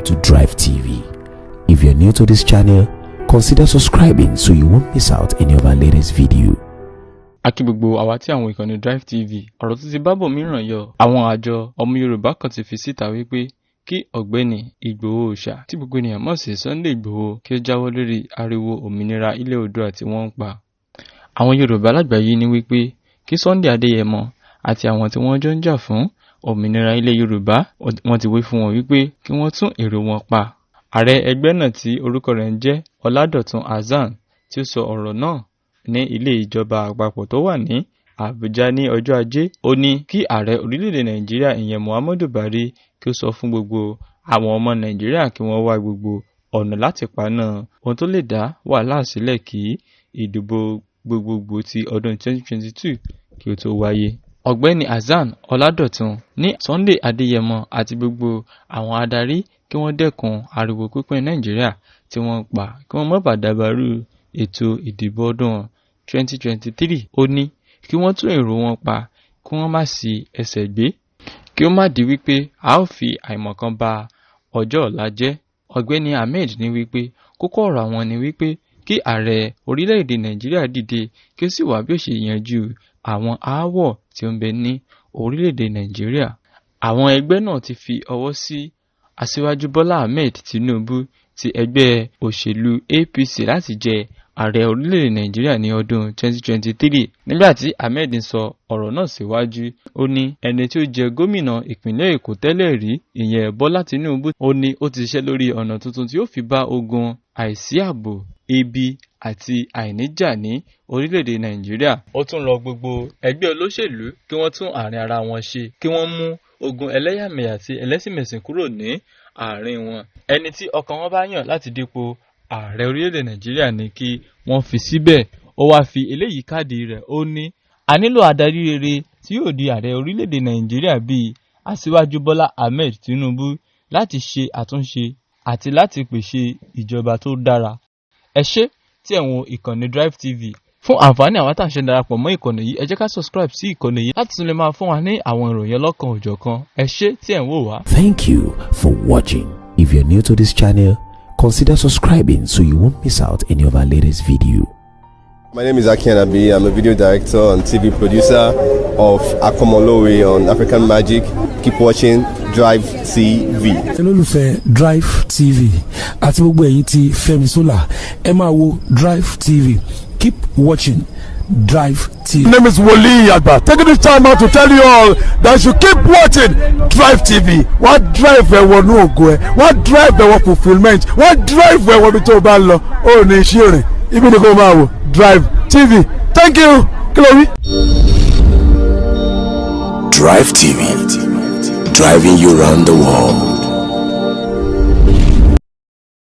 to DriveTV. If you're new to this channel, consider subscribing so you won't miss out any of our latest video. Akí gbogbo àwa tí àwọn ìkànnì DriveTV ọ̀rọ̀ tó ti bábọ̀ mìíràn yọ àwọn àjọ ọmọ Yorùbá kan ti fi síta wípé kí ọ̀gbẹ́ni Igboho Òòṣà tí gbogbo ènìyàn mọ̀ sí Sunday Igboho kí ó jáwọ́ lórí ariwo òmìnira ilẹ̀ Oòduà tí wọ́n ń pa. Àwọn Yorùbá lágbàáyé ní wípé kí Sunday Adéyẹmọ àti àwọn tí wọ́n jọ ń jà fún òmìnira ilẹ̀ Yorùbá wọ́n ti wí fún wọn wípé kí wọ́n tún èrò wọn pa. Ààrẹ ẹgbẹ́ náà tí orúkọ rẹ̀ ń jẹ́ Ọládọ̀tun Hasan tí ó sọ ọ̀rọ̀ náà ní ilé ìjọba àpapọ̀ tó wà ní Àbújá ní ọjọ́ Ajé. Ó ní kí ààrẹ orílẹ̀-èdè Nàìjíríà ìyẹn Muhammadu Buhari kí ó sọ fún gbogbo àwọn ọmọ Nàìjíríà kí wọ́n wá gbogbo ọ̀nà láti paná ohun tó lè dá wàhálà sílẹ̀ kí ìdìbò gbogbogbò ti ọdún 2022 kí ó tó wáyé. Ọ̀gbẹ́ni Hasan Ọládọ̀tun ní Sunday Adéyẹmọ àti gbogbo àwọn adarí kí wọ́n dẹ́kun ariwo pínpín Nàìjíríà tí wọ́n pa kí wọ́n má bàa dàbàrú ètò ìdìbò ọdún 2023. Ó ní kí wọ́n tún èrò wọn pa kí wọ́n má sì ẹsẹ̀ gbé kí ó má di wípé a ó fi àìmọ̀kan ba ọjọ́ ọ̀la jẹ́. Ọ̀gbẹ́ni Ahmed ní wípé kókó ọ̀rọ̀ àwọn ni wípé kí ààrẹ orílẹ̀-èdè Nàìjíríà dìde kí ó sì wá bí ó ṣe yanjú àwọn aáwọ̀ tí ó ń bẹ ní orílẹ̀-èdè Nàìjíríà. Àwọn ẹgbẹ́ náà ti fi ọwọ́ sí Aṣíwájú Bọ́lá Ahmed Tinubu ti ẹgbẹ́ òṣèlú APC láti jẹ ààrẹ orílẹ̀-èdè Nàìjíríà ní ọdún 2023. Nígbà tí Ahmed ń sọ ọ̀rọ̀ náà síwájú, ó ní ẹni tí ó jẹ gómìnà ìpínlẹ̀ Èkó tẹ́lẹ̀ rí ìyẹn Bọ́lá Tinubu, ó ní ó ti ṣiṣẹ́ lórí ọ̀nà tuntun tí ó fi bá ogun àìsí ààbò, ebi àti àìníjà ní orílẹ̀-èdè Nàìjíríà. Ó tún rọ gbogbo ẹgbẹ́ olóṣèlú kí wọ́n tún àárín ara wọn ṣe kí wọ́n mú ogun ẹlẹ́yàmẹ̀yà àti ẹlẹ́sìnmẹ̀sìn kúrò ní àárín wọn. Ẹni tí ọkàn wọn bá yàn láti dípò ààrẹ orílẹ̀-èdè Nàìjíríà ní kí wọ́n fi síbẹ̀. Ó wá fi eléyìí káàdì rẹ̀. Ó ní a nílò adarí rere tí yóò di ààrẹ orílẹ̀-èdè Nàìjíríà bíi Aṣíwájú Bọ́lá Ahmed Tinubu láti ṣe àtúnṣe àti láti pèsè ìjọba tó dára. Ẹ ṣé tí ẹ̀ ń wo ìkànnì DriveTV. Fún àǹfààní àwọn táṣe darapọ̀ mọ́ ìkànnì yìí, ẹ jẹ́ ká subscribe sí ìkànnì yìí láti tún lè máa fún wa ní àwọn ìròyìn ọlọ́kan òjọ̀kan. Ẹ ṣé tí ẹ̀ ń wò wá. Thank you for watching. If you're new to this channel, consider subscribing so you won't miss out any of our latest video. My name is Akintoye. I'm a video director and TV producer of Akomolowe on African Magic. Keep watching DriveTV. olólùfẹ́ DriveTV àti gbogbo ẹ̀yin tí Fẹ́mi Sola ẹ máa wo DriveTV. Keep watching DriveTV. My name is Wole Agba. Taking this time out to tell you all that you keep watching DriveTV. What drive ẹ̀wọ̀n ní ògo ẹ̀? What drive ẹ̀wọ̀n fulfilment? What drive ẹ̀wọ̀n ní tó bá lọ? Ó ní iṣẹ́ rẹ̀. Ibi ni kò máa wò DriveTV. Thank you. Chloe. DriveTV, driving you around the world.